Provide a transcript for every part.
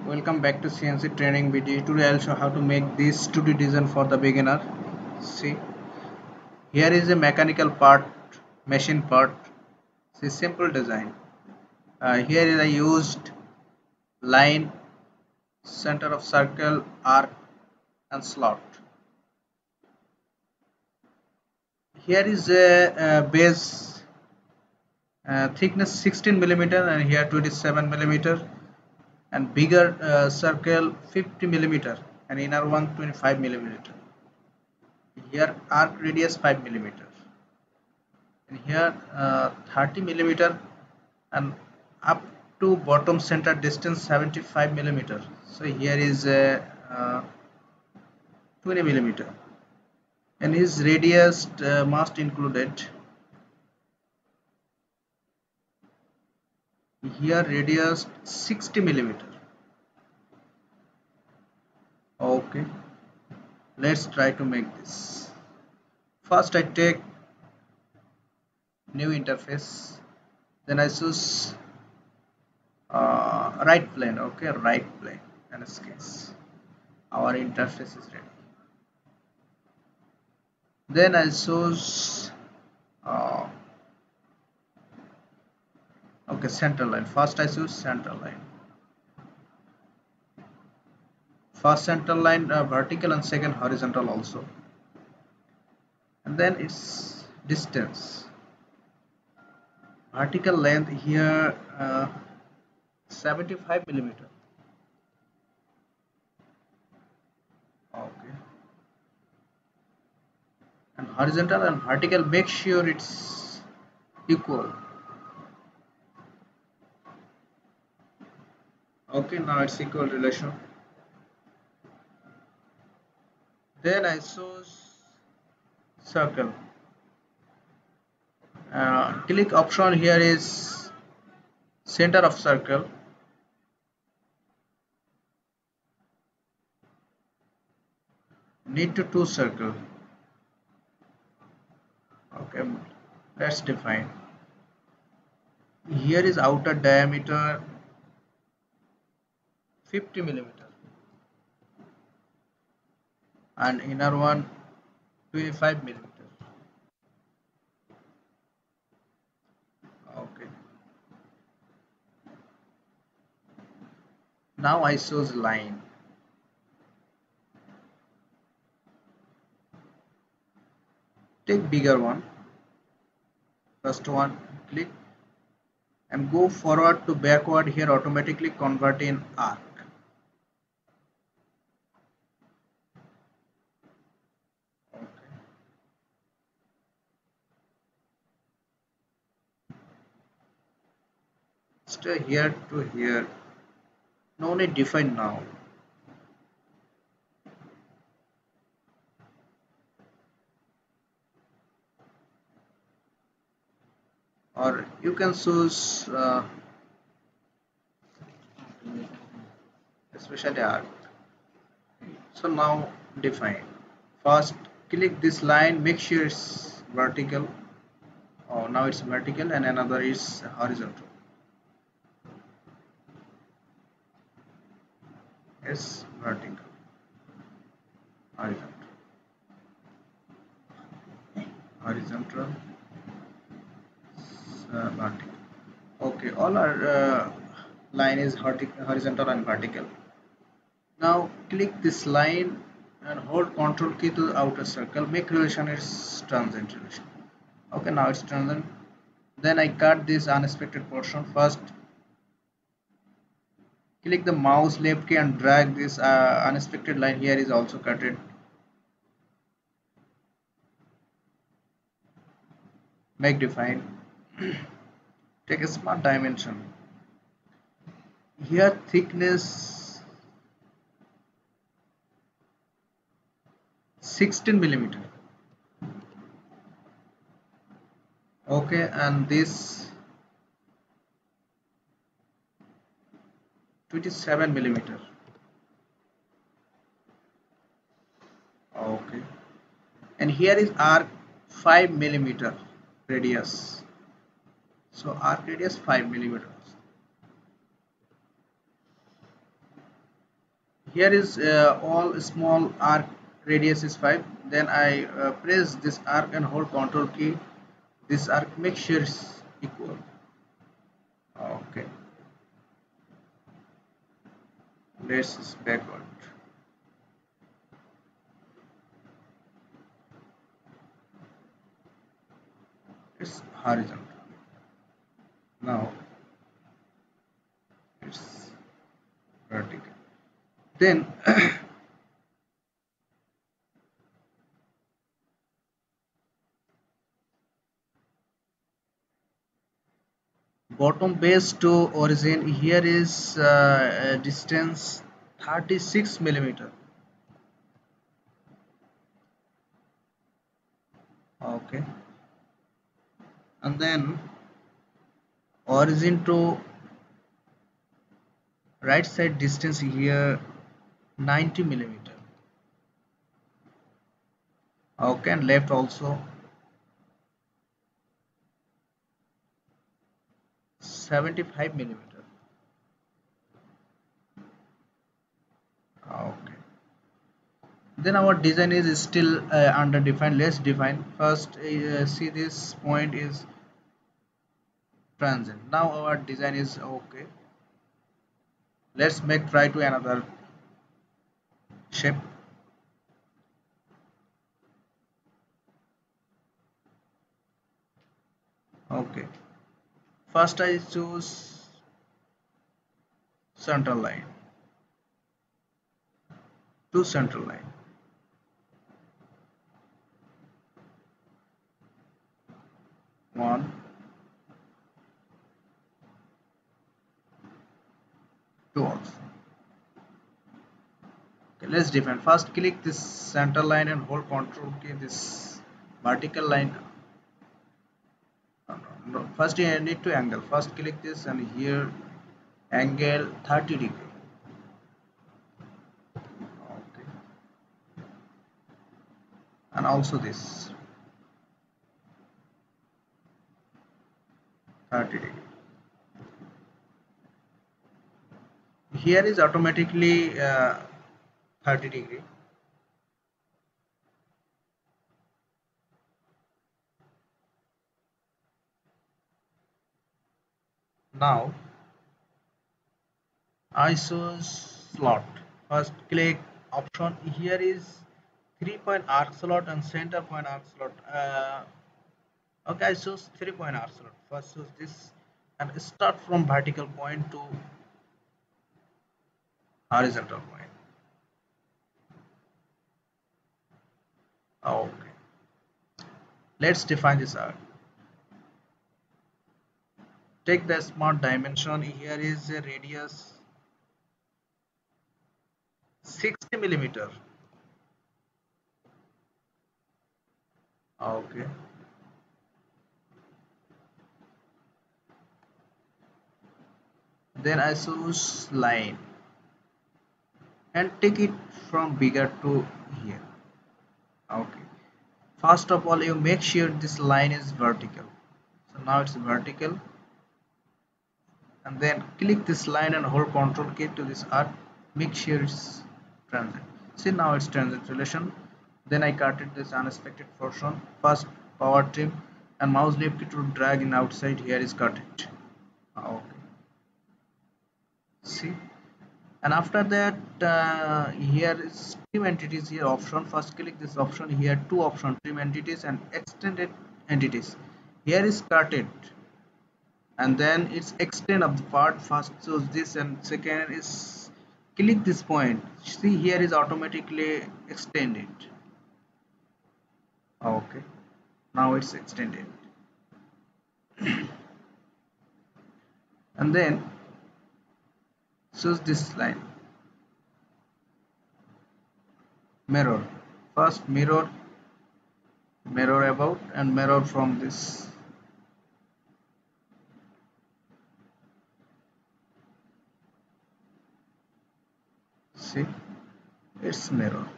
Welcome back to CNC training video. Today I'll show how to make this 2D design for the beginner. See, here is a mechanical part, machine part. See, simple design. Here is I used line, center of circle, arc and slot. Here is a base thickness 16 millimeter and here 27 millimeter, and bigger circle 50 millimeter and inner one 25 millimeter. Here arc radius 5 millimeter and here 30 millimeter, and up to bottom center distance 75 millimeter. So here is a 20 millimeter, and his radius must included. Here radius 60 millimeter. Okay, let's try to make this. First I take new interface, then I choose right plane. Okay, right plane and sketch. Our interface is ready. Then I choose okay, center line. First I choose center line. First center line vertical and second horizontal also, and then its distance. Vertical length here 75 millimeter. Okay, and horizontal and vertical, make sure it's equal. Okay, now it's equal relation. Then I choose circle. Click option, here is center of circle. Need to two circle. Okay, let's define. Here is outer diameter 50 millimeter and inner one 25 millimeter. Okay, now I choose line. Take bigger one, first one, click and go forward to backward. Here automatically convert in arc. Okay. Stay here to here. No need define now. Or you can choose especially arc. So now define. First click this line, make sure it's vertical. Oh, now it's vertical and another is horizontal. Yes, vertical, horizontal, horizontal, vertical. Okay, all our line is horizontal and vertical. Now click this line and hold Control key to the outer circle. Make relation is transient relation. Okay, now it's transient. Then I cut this unexpected portion. First click the mouse left key and drag this unexpected line. Here is also cutted. Make define. Take a smart dimension. Here thickness 16 millimeter. Okay, and this 27 millimeter. Okay, and here is arc 5 millimeter radius. So arc radius 5 millimeters. Here is all small arc radius is 5. Then I press this arc and hold Ctrl key. This arc make sure it's equal. Okay, let's backward. It's horizontal. Now it's vertical. Then bottom base to origin, here is distance 36 millimeter. Okay, and then origin to right side distance here 90 millimeter. Okay, and left also 75 millimeter. Okay, then our design is still under defined. Let's define first. See, this point is transient. Now our design is okay. Let's make try to another shape. Okay, first I choose center line to center line. One, two also. Okay, let's define. First click this center line and hold Control key. This vertical line. No. First you need to angle. First click this and here angle 30 degree. Okay, and also this 30 degree. Here is automatically 30 degree. Now ISO slot. First click option. Here is 3-point arc slot and center point arc slot. Okay, I choose 3-point arc slot. First choose this and start from vertical point to horizontal point. Okay, let's define this arc. Take the smart dimension. Here is a radius 60 millimeter. Okay, then I choose line and take it from bigger to here. Okay, first of all you make sure this line is vertical. So now it's vertical, and then click this line and hold Control key to this arc. Make sure it's transient. See, now it's transient relation. Then I carted this unexpected portion. First power trim and mouse left key to drag in outside. Here is cut it. Okay, see, and after that here is trim entities. Here option, first click this option. Here two option, trim entities and extended entities. Here is carted and then it's extend of the part. First choose this and second is click this point. See, here is automatically extended. Okay, now it's extended. And then choose this line, mirror. First mirror, mirror about and mirror from this. See, it's mirror.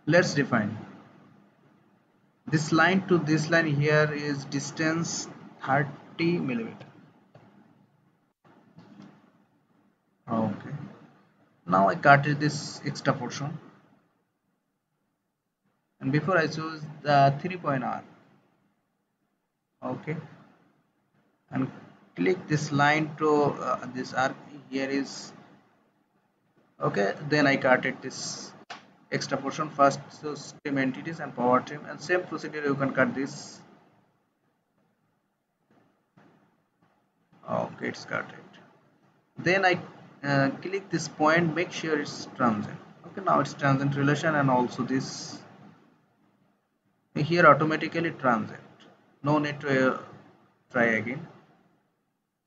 Let's define this line to this line. Here is distance 30 millimeter. Now I cut this extra portion, and before I choose the 3-point arc. Okay, and click this line to this arc here is okay. Then I cut this extra portion first, so trim entities and power trim, and same procedure you can cut this. Okay, it's cut it. Then I click this point, make sure it's transient. Okay, now it's transient relation, and also this here automatically transient, no need to try again.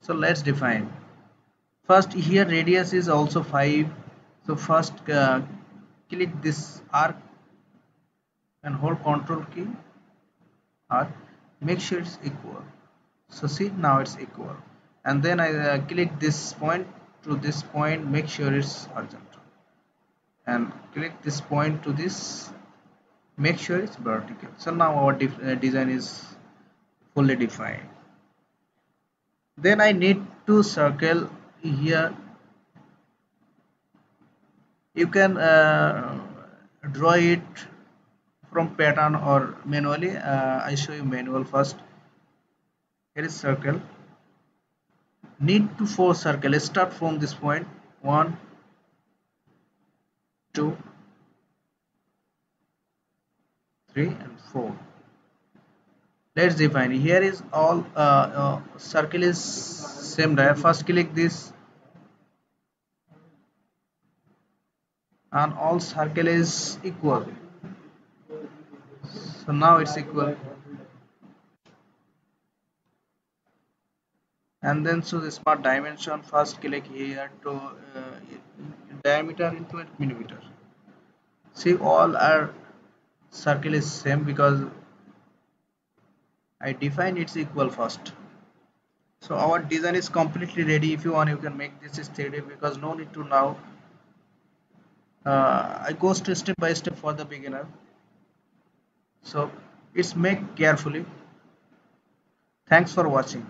So let's define. First here radius is also 5, so first click this arc and hold Ctrl key, arc, make sure it's equal. So see, now it's equal, and then I click this point to this point, make sure it's horizontal, and click this point to this, make sure it's vertical. So now our design is fully defined. Then I need to circle here. You can draw it from pattern or manually. I show you manual first. Here is circle. Need to 4 circle. Start from this point. 1, 2, 3, and 4. Let's define. Here is all circle is same there. First click this, and all circle is equal. So now it's equal, and then so the smart dimension. First click here to diameter in 20 millimeter. See, all our circle is same because I define it's equal first. So our design is completely ready. If you want, you can make this is 3D because no need to now. I go step by step for the beginner. So it's make carefully. Thanks for watching.